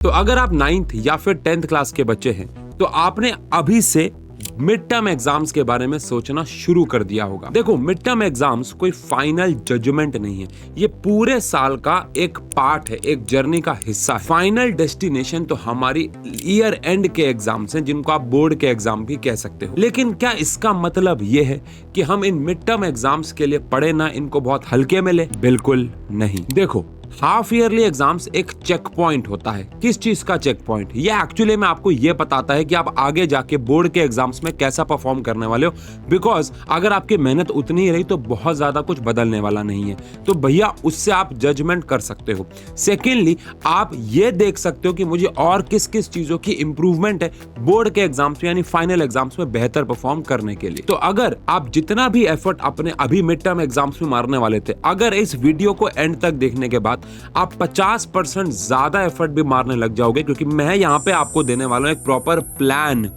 तो अगर आप 9th या फिर 10th क्लास के बच्चे हैं तो आपने अभी से मिड टर्म एग्जाम्स के बारे में सोचना शुरू कर दिया होगा। देखो, मिड टर्म एग्जाम्स कोई फाइनल जजमेंट नहीं है, ये पूरे साल का एक पार्ट है, एक जर्नी का हिस्सा है। फाइनल डेस्टिनेशन तो हमारी ईयर एंड के एग्जाम्स हैं, जिनको आप बोर्ड के एग्जाम भी कह सकते हो। लेकिन क्या इसका मतलब ये है कि हम इन मिड टर्म एग्जाम्स के लिए पढ़े ना, इनको बहुत हल्के में ले? बिल्कुल नहीं। देखो, हाफ ईयरली एग्जाम्स एक चेक पॉइंट होता है। किस चीज का चेक पॉइंट? ये एक्चुअली में आपको ये बताता है कि आप आगे जाके बोर्ड के एग्जाम्स में कैसा परफॉर्म करने वाले हो। बिकॉज अगर आपकी मेहनत उतनी ही रही तो बहुत ज्यादा कुछ बदलने वाला नहीं है, तो भैया उससे आप जजमेंट कर सकते हो। सेकेंडली, आप ये देख सकते हो कि मुझे और किस किस चीजों की इंप्रूवमेंट है बोर्ड के एग्जाम्स में यानी फाइनल एग्जाम्स में बेहतर परफॉर्म करने के लिए। तो अगर आप जितना भी एफर्ट अपने अभी मिड टर्म एग्जाम्स में मारने वाले थे, अगर इस वीडियो को एंड तक देखने के बाद आप 50% ज्यादा एफर्ट भी मारने लग जाओगे, क्योंकि मैं यहां पे आपको देने वाला हूं एक प्रॉपर प्लान।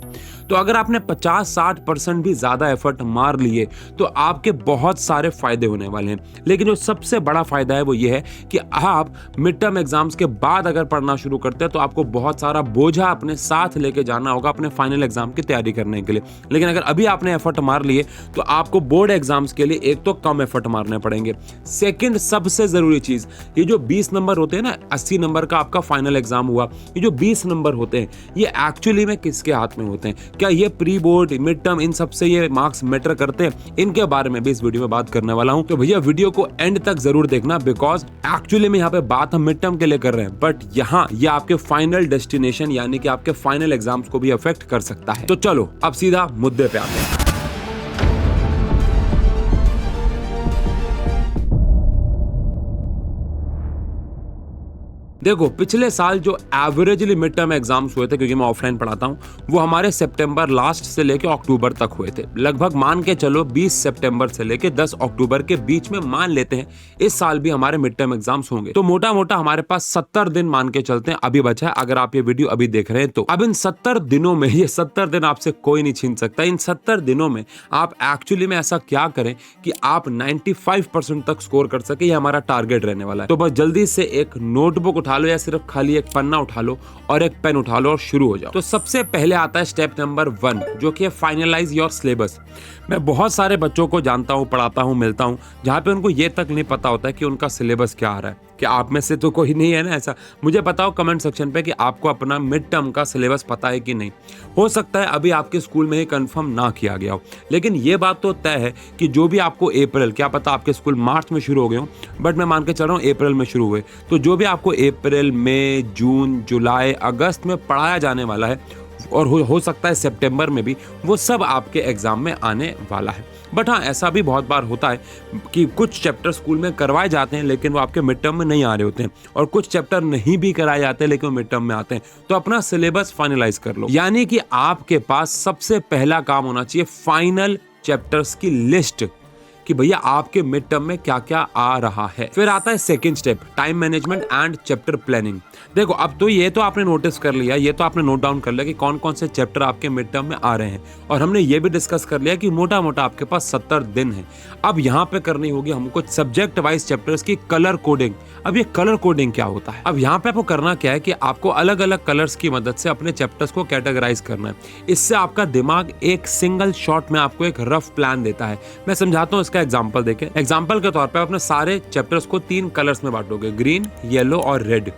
तो अगर आपने 50-60% भी ज्यादा एफर्ट मार लिए तो आपके बहुत सारे फायदे होने वाले हैं। लेकिन जो सबसे बड़ा फायदा है वो ये है कि आप मिड टर्म एग्जाम्स के बाद अगर पढ़ना शुरू करते हैं तो आपको बहुत सारा बोझा अपने साथ लेके जाना होगा अपने फाइनल एग्जाम की तैयारी करने के लिए। लेकिन अगर अभी आपने एफर्ट मार लिए तो आपको बोर्ड एग्जाम्स के लिए एक तो कम एफर्ट मारने पड़ेंगे। सेकेंड सबसे जरूरी चीज, ये जो 20 नंबर होते हैं ना, 80 नंबर का आपका फाइनल एग्जाम हुआ, ये जो 20 नंबर होते हैं ये एक्चुअली में किसके हाथ में होते हैं? क्या ये प्री बोर्ड, मिड टर्म, इन सब से ये मार्क्स मैटर करते हैं? इनके बारे में भी इस वीडियो में बात करने वाला हूं। तो भैया वीडियो को एंड तक जरूर देखना, बिकॉज एक्चुअली में यहाँ पे बात हम मिड टर्म के लिए कर रहे हैं, बट यहाँ ये आपके फाइनल डेस्टिनेशन यानी कि आपके फाइनल एग्जाम्स को भी अफेक्ट कर सकता है। तो चलो अब सीधा मुद्दे पे आते हैं। देखो, पिछले साल जो एवरेजली मिड टर्म एग्जाम्स हुए थे, क्योंकि मैं ऑफलाइन पढ़ाता हूं, वो हमारे सितंबर लास्ट से लेके अक्टूबर तक हुए थे। लगभग मान के चलो 20 सितंबर से लेके 10 अक्टूबर के बीच में मान लेते हैं इस साल भी हमारे मिड टर्म एग्जाम्स होंगे। तो मोटा मोटा हमारे पास 70 दिन मान के चलते हैं अभी बचा है, अगर आप ये वीडियो अभी देख रहे हैं तो। अब इन 70 दिनों में, ये 70 दिन आपसे कोई नहीं छीन सकता, इन 70 दिनों में आप एक्चुअली में ऐसा क्या करें कि आप 95% तक स्कोर कर सके, ये हमारा टारगेट रहने वाला है। तो बस जल्दी से एक नोटबुक उठा लो या सिर्फ खाली एक पन्ना उठा लो और एक पेन उठा लो और शुरू हो जाओ। तो सबसे पहले आता है स्टेप नंबर 1, जो कि है फाइनलाइज योर सिलेबस। मैं बहुत सारे बच्चों को जानता हूं, पढ़ाता हूं, मिलता हूं, जहां पे उनको ये तक नहीं पता होता है कि उनका सिलेबस क्या आ रहा है। कि आप में से तो कोई नहीं है ना ऐसा? मुझे बताओ कमेंट सेक्शन पे कि आपको अपना मिड टर्म का सिलेबस पता है कि नहीं। हो सकता है अभी आपके स्कूल में ही कंफर्म ना किया गया हो, लेकिन ये बात तो तय है कि जो भी आपको अप्रैल, क्या पता आपके स्कूल मार्च में शुरू हो गए हो, बट मैं मान के चल रहा हूँ अप्रैल में शुरू हुए, तो जो भी आपको अप्रैल, मई, जून, जुलाई, अगस्त में पढ़ाया जाने वाला है और हो सकता है सितंबर में भी, वो सब आपके एग्जाम में आने वाला है। बट हाँ, ऐसा भी बहुत बार होता है कि कुछ चैप्टर स्कूल में करवाए जाते हैं लेकिन वो आपके मिड टर्म में नहीं आ रहे होते हैं, और कुछ चैप्टर नहीं भी कराए जाते लेकिन वो मिड टर्म में आते हैं। तो अपना सिलेबस फाइनलाइज कर लो, यानी कि आपके पास सबसे पहला काम होना चाहिए फाइनल चैप्टर्स की लिस्ट, कि भैया आपके मिड टर्म में क्या क्या आ रहा है। फिर आता है second step, time management and chapter planning. देखो, अब तो ये तो आपने नोटिस कर लिया, ये तो आपने नोट डाउन कर लिया कि कौन कौन से चैप्टर आपके मिड टर्म में आ रहे हैं, और हमने ये भी डिस्कस कर लिया कि मोटा मोटा आपके पास 70 दिन है। अब यहाँ पे करनी होगी हमको सब्जेक्ट वाइज चैप्टर्स की कलर कोडिंग। अब ये कलर कोडिंग क्या होता है? अब यहाँ पे आपको करना क्या है कि आपको अलग अलग कलर्स की मदद से अपने चैप्टर्स को कैटेगराइज करना है। इससे आपका दिमाग एक सिंगल शॉट में आपको एक रफ प्लान देता है। मैं समझाता हूँ, इसका एग्जाम्पल देखें। एग्जाम्पल के तौर पर अपने सारे चैप्टर्स को 3 कलर्स में बांटोगे, ग्रीन, येलो और रेड।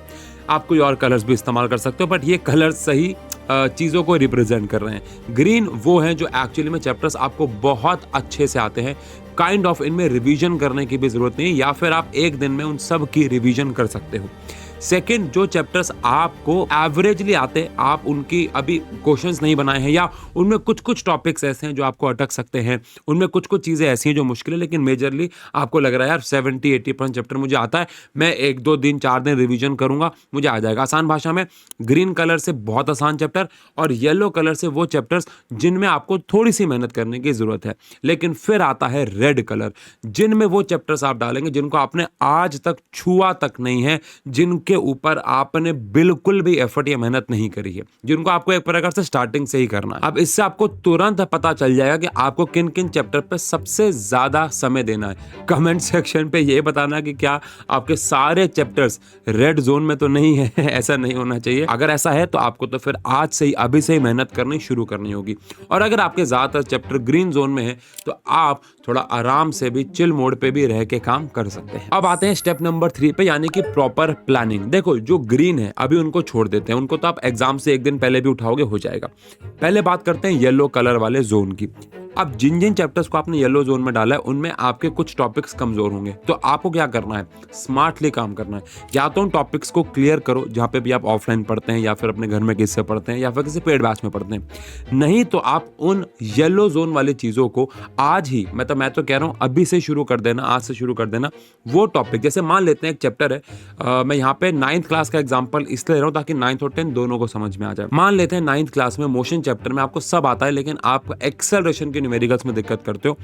आप कोई और कलर्स भी इस्तेमाल कर सकते हो, बट ये कलर्स सही चीज़ों को रिप्रेजेंट कर रहे हैं। ग्रीन वो हैं जो एक्चुअली में चैप्टर्स आपको बहुत अच्छे से आते हैं, काइंड ऑफ इनमें रिवीजन करने की भी जरूरत नहीं है, या फिर आप एक दिन में उन सब की रिवीजन कर सकते हो। सेकंड, जो चैप्टर्स आपको एवरेजली आते, आप उनकी अभी क्वेश्चंस नहीं बनाए हैं, या उनमें कुछ कुछ टॉपिक्स ऐसे हैं जो आपको अटक सकते हैं, उनमें कुछ कुछ चीज़ें ऐसी हैं जो मुश्किल है, लेकिन मेजरली आपको लग रहा है यार 70-80% चैप्टर मुझे आता है, मैं 1-2 दिन 4 दिन रिवीजन करूंगा, मुझे आ जाएगा। आसान भाषा में, ग्रीन कलर से बहुत आसान चैप्टर और येलो कलर से वो चैप्टर्स जिनमें आपको थोड़ी सी मेहनत करने की जरूरत है। लेकिन फिर आता है रेड कलर, जिनमें वो चैप्टर्स आप डालेंगे जिनको आपने आज तक छुआ तक नहीं है, जिनके जिनके ऊपर आपने बिल्कुल भी एफर्ट या मेहनत नहीं करी है, जिनको आपको एक प्रकार से स्टार्टिंग से ही करना है। अब इससे आपको तुरंत पता चल जाएगा कि आपको किन किन चैप्टर पे सबसे ज्यादा समय देना है। कमेंट सेक्शन पे ये बताना कि क्या आपके सारे चैप्टर्स रेड जोन में तो नहीं है। ऐसा नहीं होना चाहिए। अगर ऐसा है तो आपको तो फिर आज से ही, अभी से ही मेहनत करनी शुरू करनी होगी। और अगर आपके ज्यादातर चैप्टर ग्रीन जोन में है तो आप थोड़ा आराम से भी, चिल मोड पे भी रह के काम कर सकते हैं। अब आते हैं स्टेप नंबर 3 पे, यानी कि प्रॉपर प्लानिंग। देखो, जो ग्रीन है अभी उनको छोड़ देते हैं, उनको तो आप एग्जाम से एक दिन पहले भी उठाओगे, हो जाएगा। पहले बात करते हैं येलो कलर वाले जोन की। अब जिन जिन चैप्टर्स को आपने येलो जोन में डाला है उनमें आपके कुछ टॉपिक्स कमजोर होंगे, तो आपको क्या करना है, स्मार्टली काम करना है। या तो उन टॉपिक्स को क्लियर करो जहां पे भी आप ऑफलाइन पढ़ते हैं, या फिर अपने घर में किससे पढ़ते हैं, या फिर किसी पेड बैच में पढ़ते हैं। नहीं तो आप उन येलो जोन वाली चीजों को आज ही, मैं तो कह रहा हूं अभी से शुरू कर देना, आज से शुरू कर देना। वो टॉपिक, जैसे मान लेते हैं एक चैप्टर है, मैं यहाँ पे 9th क्लास का एग्जाम्पल इसलिए ले रहा हूँ ताकि 9th और 10th दोनों को समझ में आ जाए। मान लेते हैं 9th क्लास में मोशन चैप्टर में आपको सब आता है, लेकिन आप एक्सेलरेशन के न्यूमेरिकल्स में दिक्कत करते हो,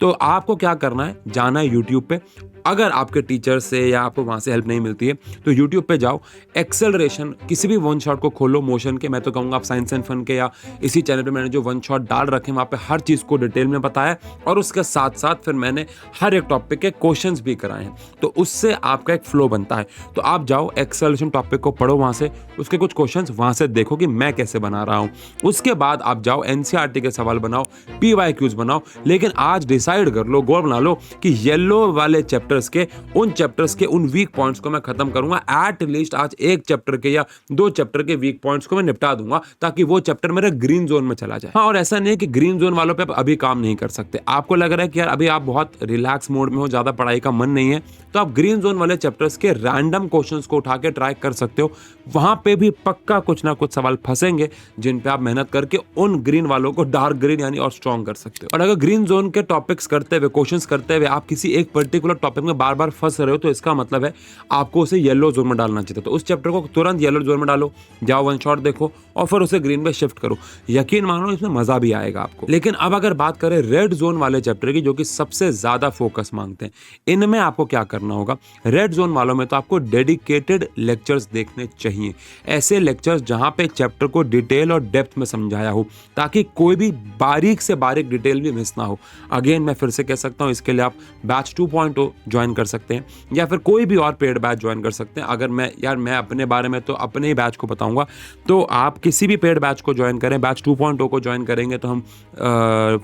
तो आपको क्या करना है, जाना है यूट्यूब पे। अगर आपके टीचर से या आपको वहां से हेल्प नहीं मिलती है तो यूट्यूब पे जाओ, एक्सेलरेशन किसी भी वन शॉट को खोलो मोशन के। मैं तो कहूँगा आप साइंस एंड फन के या इसी चैनल पे मैंने जो वन शॉट डाल रखे हैं वहाँ पे हर चीज़ को डिटेल में बताया, और उसके साथ साथ फिर मैंने हर एक टॉपिक के क्वेश्चंस भी कराए हैं, तो उससे आपका एक फ्लो बनता है। तो आप जाओ, एक्सेलरेशन टॉपिक को पढ़ो, वहाँ से उसके कुछ क्वेश्चंस वहाँ से देखो कि मैं कैसे बना रहा हूँ। उसके बाद आप जाओ एनसीईआरटी के सवाल बनाओ, PYQs बनाओ, लेकिन आज डिसाइड कर लो, गोल बना लो कि येलो वाले चैप्टर्स के उन वीक पॉइंट्स को मैं खत्म करूंगा। एट लीस्ट आज एक चैप्टर के या 2 चैप्टर के वीक पॉइंट्स को मैं निपटा दूंगा, ताकि वो चैप्टर मेरे ग्रीन जोन में चला जाए। हाँ, और ऐसा नहीं है कि ग्रीन जोन वालों पे आप अभी काम नहीं कर सकते। आपको लग रहा है कि यार अभी आप बहुत रिलैक्स मोड में हो, ज्यादा पढ़ाई का मन नहीं है, तो आप ग्रीन जोन वाले चैप्टर्स के रैंडम क्वेश्चंस को उठा के ट्राई कर सकते हो। वहां पे भी पक्का कुछ ना कुछ सवाल फंसेंगे जिन पे आप मेहनत करके उन ग्रीन वालों को डार्क ग्रीन यानी और स्ट्रॉन्ग कर सकते हो। और अगर ग्रीन जोन के टॉपिक्स करते हुए, क्वेश्चंस करते हुए आप किसी एक पर्टिकुलर टॉपिक में बार बार फंस रहे हो, तो इसका मतलब है आपको उसे येलो जोन में डालना चाहिए। तो उस चैप्टर को तुरंत येलो जोन में डालो, जाओ वन शॉट देखो और फिर उसे ग्रीन में शिफ्ट करो। यकीन मानो इसमें मजा भी आएगा आपको। लेकिन अब अगर बात करें रेड जोन वाले चैप्टर की, जो कि सबसे ज्यादा फोकस मांगते हैं, इनमें आपको क्या करना होगा। रेड जोन वालों में तो आपको डेडिकेटेड लेक्चर्स देखने चाहिए, ऐसे लेक्चर्स जहां पे चैप्टर को डिटेल और डेप्थ में समझाया हो, ताकि कोई भी बारीक से बारीक डिटेल भी मिस ना हो। अगेन मैं फिर से कह सकता हूं, इसके लिए आप बैच 2.0 ज्वाइन कर सकते हैं, या फिर कोई भी और पेड बैच ज्वाइन कर सकते हैं। अगर मैं अपने बारे में तो अपने ही बैच को बताऊंगा, तो आप किसी भी पेड बैच को ज्वाइन करें। बैच 2.0 को ज्वाइन करेंगे तो हम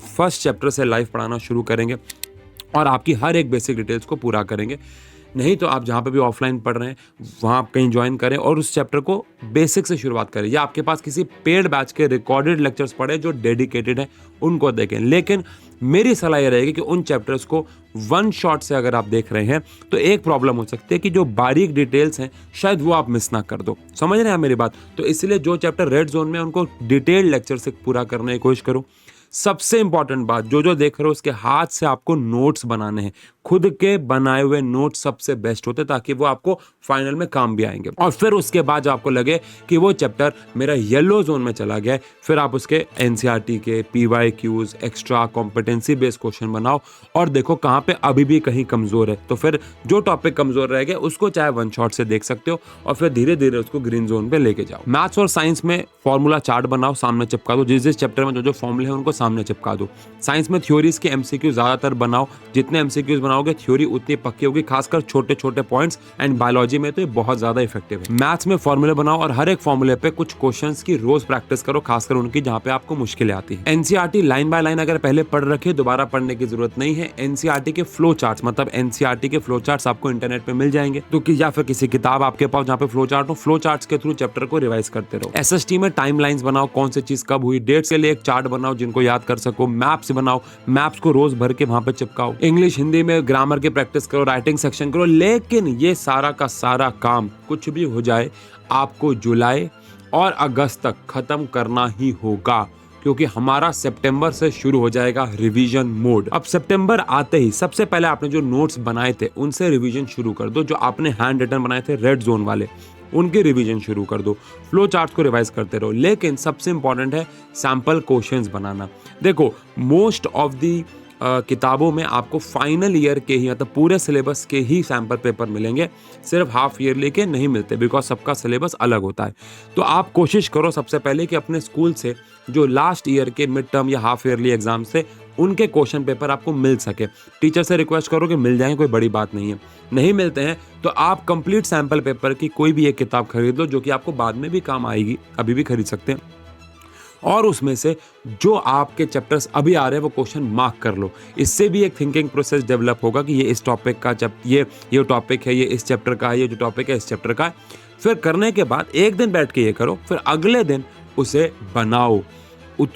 फर्स्ट चैप्टर से लाइव पढ़ाना शुरू करेंगे और आपकी हर एक बेसिक डिटेल्स को पूरा करेंगे। नहीं तो आप जहाँ पे भी ऑफलाइन पढ़ रहे हैं वहाँ आप कहीं ज्वाइन करें और उस चैप्टर को बेसिक से शुरुआत करें, या आपके पास किसी पेड बैच के रिकॉर्डेड लेक्चर्स पढ़े जो डेडिकेटेड है, उनको देखें। लेकिन मेरी सलाह ये रहेगी कि उन चैप्टर्स को वन शॉट से अगर आप देख रहे हैं तो एक प्रॉब्लम हो सकती है कि जो बारीक डिटेल्स हैं शायद वो आप मिस ना कर दो। समझ रहे हैं मेरी बात? तो इसलिए जो चैप्टर रेड जोन में उनको डिटेल्ड लेक्चर से पूरा करने की कोशिश करो। सबसे इंपॉर्टेंट बात, जो देख रहे हो उसके हाथ से आपको नोट्स बनाने हैं। खुद के बनाए हुए नोट्स सबसे बेस्ट होते, ताकि वो आपको फाइनल में काम भी आएंगे। और फिर उसके बाद आपको लगे कि वो चैप्टर मेरा येलो जोन में चला गया है, फिर आप उसके एनसीईआरटी के PYQs, extra competency based question बनाओ और देखो कहाँ पे अभी भी कहीं कमजोर है। तो फिर जो टॉपिक कमजोर रह गया उसको चाहे वन शॉट से देख सकते हो और फिर धीरे धीरे उसको ग्रीन जोन पे लेके जाओ। मैथ्स और साइंस में फॉर्मूला चार्ट बनाओ, सामने चिपका दो। जिस चैप्टर में जो फॉर्मूले हैं उनको सामने चिपका दो। साइंस में थ्योरीज के MCQ ज्यादातर बनाओ, जितने MCQs बनाओगे थ्योरी उतनी पक्की होगी, खासकर छोटे छोटे पॉइंट्स। एंड बायोलॉजी में तो ये बहुत ज्यादा इफेक्टिव है। मैथ्स में फॉर्मूले बनाओ और हर एक फॉर्मूले पे कुछ क्वेश्चंस की रोज प्रैक्टिस करो, खासकर उनकी जहां पे आपको मुश्किलें आती है। एनसीईआरटी लाइन बाय लाइन अगर पहले पढ़ रखे, दोबारा पढ़ने की जरूरत नहीं है। एनसीईआरटी के फ्लो चार्ट्स, मतलब एनसीईआरटी के फ्लो चार्ट्स आपको इंटरनेट पे मिल जाएंगे, तो या फिर किसी किताब आपके पास जहाँ पे फ्लो चार्ट हो, फ्लो चार्ट्स के थ्रू चैप्टर को रिवाइज करते रहो। SST में टाइमलाइंस बनाओ, कौन सी चीज कब हुई, डेट्स के लिए एक चार्ट बनाओ जिनको याद कर सको। मैप्स बनाओ, मैप्स को रोज भर के वहां पे चिपकाओ। इंग्लिश हिंदी में ग्रामर की प्रैक्टिस करो, राइटिंग सेक्शन करो। लेकिन ये सारा का सारा काम कुछ भी हो जाए आपको जुलाई और अगस्त तक खत्म करना ही होगा, क्योंकि हमारा सितंबर से शुरू हो जाएगा रिवीजन मोड। अब सितंबर आते ही सबसे पहले आपने जो नोट्स बनाए थे उनसे रिवीजन शुरू कर दो। जो आपने हैंड रिटन बनाए थे रेड जोन वाले, उनके रिवीजन शुरू कर दो। फ्लो चार्ट्स को रिवाइज करते रहो। लेकिन सबसे इंपॉर्टेंट है सैंपल क्वेश्चंस बनाना। देखो, मोस्ट ऑफ दी किताबों में आपको फाइनल ईयर के ही मतलब पूरे सिलेबस के ही सैम्पल पेपर मिलेंगे, सिर्फ हाफ ईयरली के नहीं मिलते, बिकॉज सबका सिलेबस अलग होता है। तो आप कोशिश करो सबसे पहले कि अपने स्कूल से जो लास्ट ईयर के मिड टर्म या हाफ ईयरली एग्जाम से उनके क्वेश्चन पेपर आपको मिल सके। टीचर से रिक्वेस्ट करो कि मिल जाएं, कोई बड़ी बात नहीं है। नहीं मिलते हैं तो आप कंप्लीट सैम्पल पेपर की कोई भी एक किताब खरीद लो, जो कि आपको बाद में भी काम आएगी, अभी भी खरीद सकते हैं, और उसमें से जो आपके चैप्टर्स अभी आ रहे हैं वो क्वेश्चन मार्क कर लो। इससे भी एक थिंकिंग प्रोसेस डेवलप होगा कि ये इस टॉपिक का ये टॉपिक है, ये इस चैप्टर का है, ये जो टॉपिक है इस चैप्टर का है। फिर करने के बाद एक दिन बैठ के ये करो, फिर अगले दिन उसे बनाओ,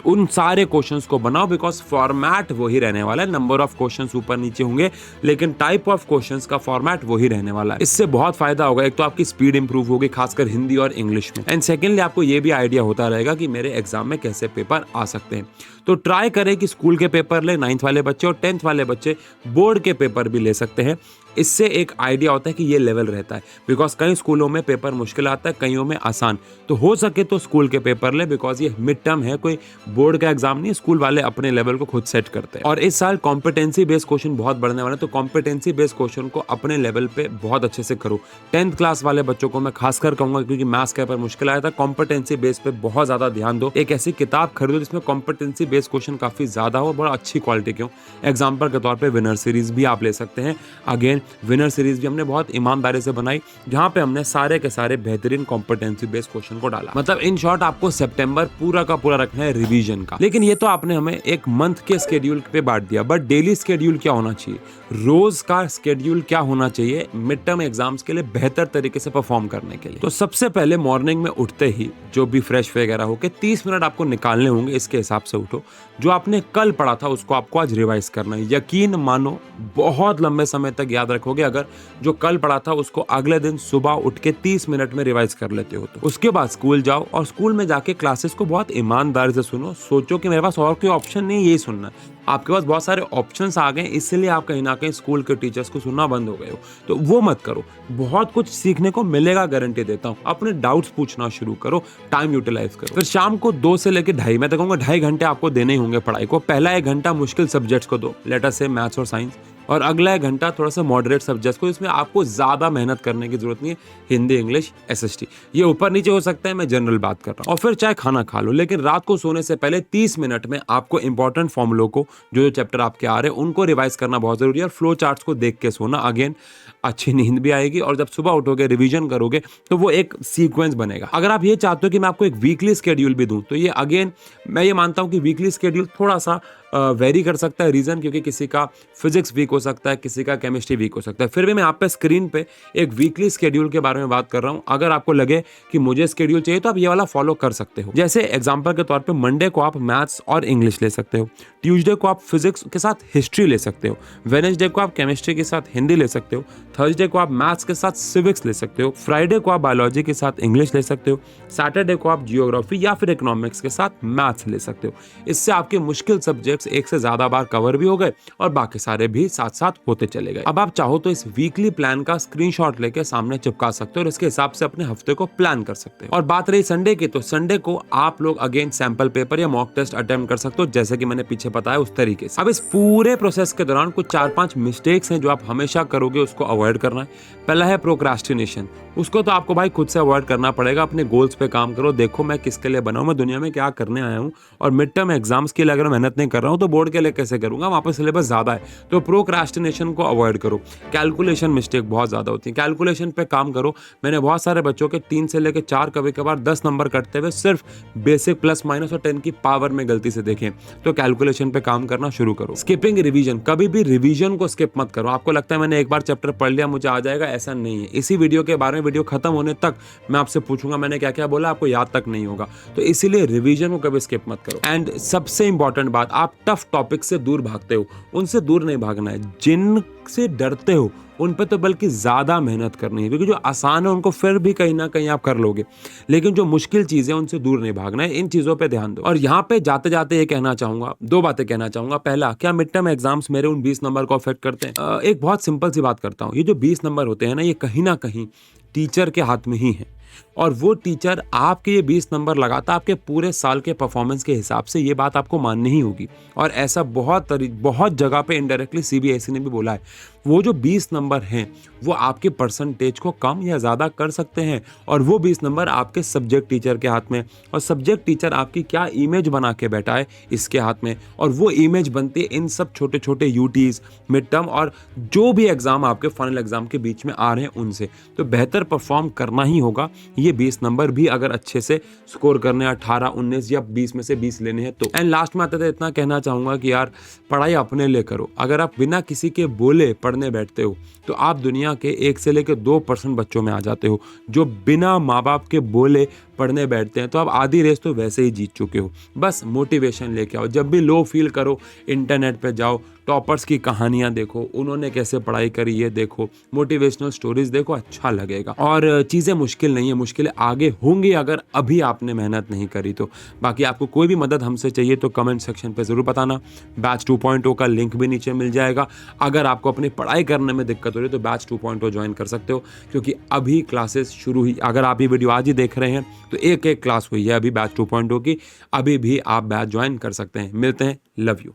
उन सारे क्वेश्चंस को बनाओ, बिकॉज फॉर्मेट वही रहने वाला है। नंबर ऑफ क्वेश्चंस ऊपर नीचे होंगे लेकिन टाइप ऑफ क्वेश्चंस का फॉर्मेट वही रहने वाला है। इससे बहुत फायदा होगा, एक तो आपकी स्पीड इंप्रूव होगी खासकर हिंदी और इंग्लिश में, एंड सेकेंडली आपको ये भी आइडिया होता रहेगा कि मेरे एग्जाम में कैसे पेपर आ सकते हैं। तो ट्राई करें कि स्कूल के पेपर ले 9th वाले बच्चे, और 10th वाले बच्चे बोर्ड के पेपर भी ले सकते हैं। इससे एक आइडिया होता है कि ये लेवल रहता है, बिकॉज कई स्कूलों में पेपर मुश्किल आता है, कईयों में आसान। तो हो सके तो स्कूल के पेपर ले, बिकॉज ये मिड टर्म है, कोई बोर्ड का एग्जाम नहीं। स्कूल वाले अपने लेवल को खुद सेट करते हैं। और इस साल कॉम्पिटेंसी बेस्ड क्वेश्चन बहुत बढ़ने वाले हैं, तो कॉम्पिटेंसी बेस्ड क्वेश्चन को अपने लेवल पे बहुत अच्छे से करो। 10th क्लास वाले बच्चों को मैं खासकर कहूंगा, क्योंकि मैथ्स के पेपर मुश्किल आया था, कॉम्पिटेंसी बेस पे बहुत ज्यादा ध्यान दो। एक ऐसी किताब खरीदो जिसमें कॉम्पिटेंसी बेस्ड क्वेश्चन काफी ज्यादा हो, बड़ा अच्छी क्वालिटी के हो। एग्जाम्पल के तौर पर विनर सीरीज भी आप ले सकते हैं। अगेन विनर सीरीज हमने बहुत ईमानदारी से बनाई, जहां पे हमने सारे के सारे बेहतरीन कॉम्पिटेंसी बेस्ड क्वेश्चन को डाला। मतलब इन शॉर्ट आपको सितंबर पूरा का पूरा रखना है रिवीजन का। लेकिन ये तो आपने हमें एक मंथ के स्केड्यूल पे बांट दिया, बट डेली स्केड्यूल क्या होना चाहिए, रोज का स्केड्यूल क्या होना चाहिए मिड टर्म एग्जाम्स के लिए बेहतर तरीके से परफॉर्म करने के लिए। तो सबसे पहले मॉर्निंग में उठते ही जो भी फ्रेश वगैरह होके 30 मिनट आपको निकालने होंगे, इसके हिसाब से उठो। जो आपने कल पढ़ा था उसको आपको आज रिवाइज करना है। यकीन मानो बहुत लंबे समय तक याद रखोगे अगर जो कल पढ़ा था उसको अगले दिन सुबह उठ के 30 मिनट में रिवाइज कर लेते हो। तो उसके बाद स्कूल जाओ और स्कूल में जाके क्लासेस को बहुत ईमानदारी से सुनो। सोचो कि मेरे पास और कोई ऑप्शन नहीं, यही सुनना है। आपके पास बहुत सारे ऑप्शंस आ गए, इसलिए आप कहीं ना कहीं स्कूल के टीचर्स को सुनना बंद हो गए हो, तो वो मत करो। बहुत कुछ सीखने को मिलेगा, गारंटी देता हूँ। अपने डाउट्स पूछना शुरू करो, टाइम यूटिलाइज करो। फिर शाम को 2 से लेकर 2.5, मैं तो कहूँगा 2.5 घंटे आपको देने ही होंगे पढ़ाई को। पहला 1 घंटा मुश्किल सब्जेक्ट्स को दो, लेट अस से मैथ्स और साइंस, और अगला 1 घंटा थोड़ा सा मॉडरेट सब्जेक्ट्स को, इसमें आपको ज़्यादा मेहनत करने की जरूरत नहीं है। हिंदी, इंग्लिश, SST, ये ऊपर नीचे हो सकता है, मैं जनरल बात कर रहा हूँ। और फिर चाहे खाना खा लो, लेकिन रात को सोने से पहले 30 मिनट में आपको इंपॉर्टेंट फॉर्मूलों को, जो चैप्टर आपके आ रहे हैं उनको रिवाइज करना बहुत जरूरी है। और फ्लो चार्ट्स को देख के सोना, अगेन अच्छी नींद भी आएगी, और जब सुबह उठोगे रिवीजन करोगे तो वो एक सीक्वेंस बनेगा। अगर आप ये चाहते हो कि मैं आपको एक वीकली स्केड्यूल भी दूं, तो ये अगेन मैं ये मानता हूं कि वीकली स्केड्यूल थोड़ा सा वेरी कर सकता है। रीजन क्योंकि किसी का फिजिक्स वीक हो सकता है, किसी का केमिस्ट्री वीक हो सकता है। फिर भी मैं आप पे स्क्रीन पे एक वीकली स्केड्यूल के बारे में बात कर रहा हूं। अगर आपको लगे कि मुझे स्केड्यूल चाहिए तो आप ये वाला फॉलो कर सकते हो। जैसे एग्जांपल के तौर पे मंडे को आप मैथ्स और इंग्लिश ले सकते हो, ट्यूसडे को आप फिजिक्स के साथ हिस्ट्री ले सकते हो, वेडनेसडे को आप केमिस्ट्री के साथ हिंदी ले सकते हो, थर्सडे को आप मैथ्स के साथ सिविक्स ले सकते हो, फ्राइडे को आप बायोलॉजी के साथ इंग्लिश ले सकते हो, सैटरडे को आप जियोग्राफी या फिर इकोनॉमिक्स के साथ मैथ्स ले सकते हो। इससे आपके मुश्किल सब्जेक्ट्स एक से ज्यादा बार कवर भी हो गए और बाकी सारे भी साथ साथ होते चले गए। अब आप चाहो तो इस वीकली प्लान का स्क्रीनशॉट लेके सामने चिपका सकते हो और इसके हिसाब से अपने हफ्ते को प्लान कर सकते हो। और बात रही संडे की, तो संडे को आप लोग अगेन सैंपल पेपर या मॉक टेस्ट अटेम्प्ट कर सकते हो, जैसे कि मैंने पीछे बताया उस तरीके से। अब इस पूरे प्रोसेस के दौरान कुछ 4-5 मिस्टेक्स हैं जो आप हमेशा करोगे, उसको अवॉइड करना है। पहला है प्रोक्रास्टिनेशन। उसको तो आपको भाई खुद से अवॉइड करना पड़ेगा। अपने गोल्स पे काम करो, देखो मैं किसके लिए बना हूं, मैं दुनिया में क्या करने आया हूं, और मिड टर्म एग्जाम्स के लिए अगर मेहनत नहीं कर रहा हूं तो बोर्ड के लिए कैसे करूंगा, वहां पर सिलेबस ज्यादा है। तो प्रोक्रास्टिनेशन को अवॉइड करो। कैलकुलेशन मिस्टेक बहुत ज्यादा होती है, कैलकुलेशन पे काम करो। मैंने बहुत सारे बच्चों के 3 से लेकर 4, कभी कभार 10 नंबर कटते हुए सिर्फ बेसिक प्लस माइनस और 10 की पावर में गलती से देखें। तो कैलकुलेशन पे काम करना शुरू करो। स्किपिंग रिवीजन, कभी भी रिवीजन को स्किप मत करो। आपको लगता है मैंने एक बार चैप्टर पढ़ लिया मुझे आ जाएगा, ऐसा नहीं है। इसी वीडियो के बारे में वीडियो खत्म होने तक मैं आपसे पूछूंगा मैंने क्या क्या बोला, आपको याद तक नहीं होगा। तो इसीलिए रिवीजन को कभी स्किप मत करो। एंड सबसे इंपॉर्टेंट बात, आप टफ टॉपिक से दूर भागते हो, उनसे दूर नहीं भागना है। जिनसे डरते हो उन पे तो बल्कि ज्यादा मेहनत करनी है, क्योंकि जो आसान है उनको फिर भी कहीं ना कहीं आप कर लोगे, लेकिन जो मुश्किल चीजें उनसे दूर नहीं भागना है। इन चीजों पे ध्यान दो। और यहाँ पे जाते जाते ये कहना चाहूंगा, 2 बातें कहना चाहूंगा। पहला, क्या मिड टर्म एग्जाम्स मेरे उन 20 नंबर को अफेक्ट करते हैं? एक बहुत सिंपल सी बात करता हूँ, ये जो 20 नंबर होते हैं ना, ये कहीं ना कहीं टीचर के हाथ में ही है। और वो टीचर आपके ये 20 नंबर लगाता आपके पूरे साल के परफॉर्मेंस के हिसाब से, ये बात आपको माननी ही होगी। और ऐसा बहुत जगह पे इनडायरेक्टली सीबीएसई ने भी बोला है। वो जो 20 नंबर हैं वो आपके परसेंटेज को कम या ज़्यादा कर सकते हैं, और वो 20 नंबर आपके सब्जेक्ट टीचर के हाथ में, और सब्जेक्ट टीचर आपकी क्या इमेज बना के बैठा है इसके हाथ में। और वो इमेज बनती है इन सब छोटे छोटे यूटीज़, मिड टर्म और जो भी एग्ज़ाम आपके फाइनल एग्ज़ाम के बीच में आ रहे हैं उनसे। तो बेहतर परफॉर्म करना ही होगा। ये 20 नंबर भी अगर अच्छे से स्कोर करने 18, 19 या 20 में से 20 लेने हैं तो। एंड लास्ट में आते थे इतना कहना चाहूँगा कि यार पढ़ाई अपने लिए करो। अगर आप बिना किसी के बोले पढ़ने बैठते हो तो आप दुनिया के 1 से लेकर 2% बच्चों में आ जाते हो जो बिना माँ बाप के बोले पढ़ने बैठते हैं। तो आप आधी रेस तो वैसे ही जीत चुके हो। बस मोटिवेशन लेके आओ। जब भी लो फील करो इंटरनेट पे जाओ, टॉपर्स की कहानियाँ देखो, उन्होंने कैसे पढ़ाई करी ये देखो, मोटिवेशनल स्टोरीज देखो, अच्छा लगेगा। और चीज़ें मुश्किल नहीं है, मुश्किलें आगे होंगी अगर अभी आपने मेहनत नहीं करी तो। बाकी आपको कोई भी मदद हमसे चाहिए तो कमेंट सेक्शन पे ज़रूर बताना। बैच 2.0 का लिंक भी नीचे मिल जाएगा। अगर आपको अपनी पढ़ाई करने में दिक्कत हो रही है तो बैच 2.0 ज्वाइन कर सकते हो, क्योंकि अभी क्लासेस शुरू ही, अगर आप ये वीडियो आज ही देख रहे हैं तो एक क्लास हुई है अभी बैच 2.0 की। अभी भी आप बैच ज्वाइन कर सकते हैं। मिलते हैं, लव यू।